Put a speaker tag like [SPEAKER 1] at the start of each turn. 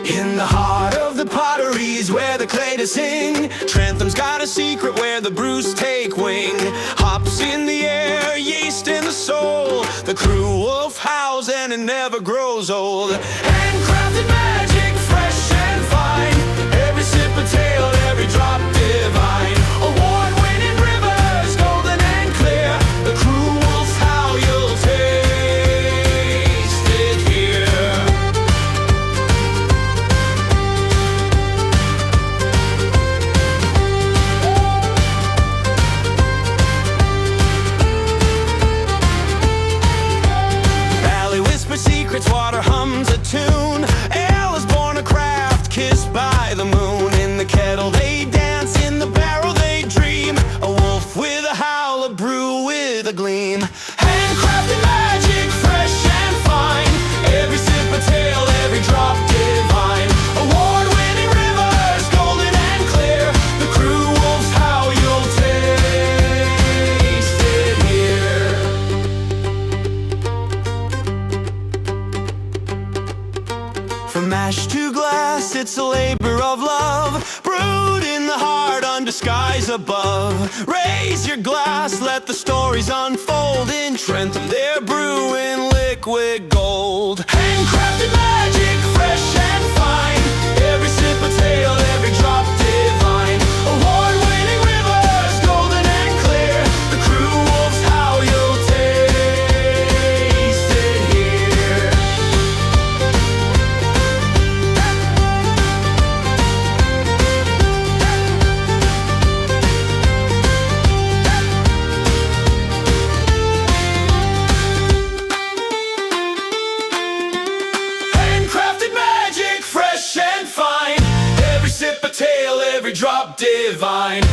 [SPEAKER 1] In the heart of the potteries where the clay to sing, Trentham's got a secret where the brews take wing. Hops in the air, yeast in the soul, the Crewe Wolf howls and it never grows old. Handcrafted magic, fresh and fine, every sip a tale, every drop divine. Award-winning rivers, golden and clear, the Crewe Wolf howl, you'll taste it here. Secrets, water hums a tune. Ale is born a craft, kissed by the moon. In the kettle they dance, in the barrel they dream. A wolf with a howl, a brew with a gleam. Handcrafted magic, fresh and fine, every sip a tale, every drop divine. Award-winning rivers, golden and clear, the Crewe Wolf's howl, you'll taste it here. From ash to glass, it's a labor of love, brewed in the heart, under skies above. Raise your glass, let the stories unfold. In Trentham they're brewing liquid gold. Handcrafted magic, fresh and fine, every sip a tale, every drop divine. Award-winning rivers, golden and clear, the Crewe Wolf's howl, you'll taste it here. Every sip a tale, every drop divine.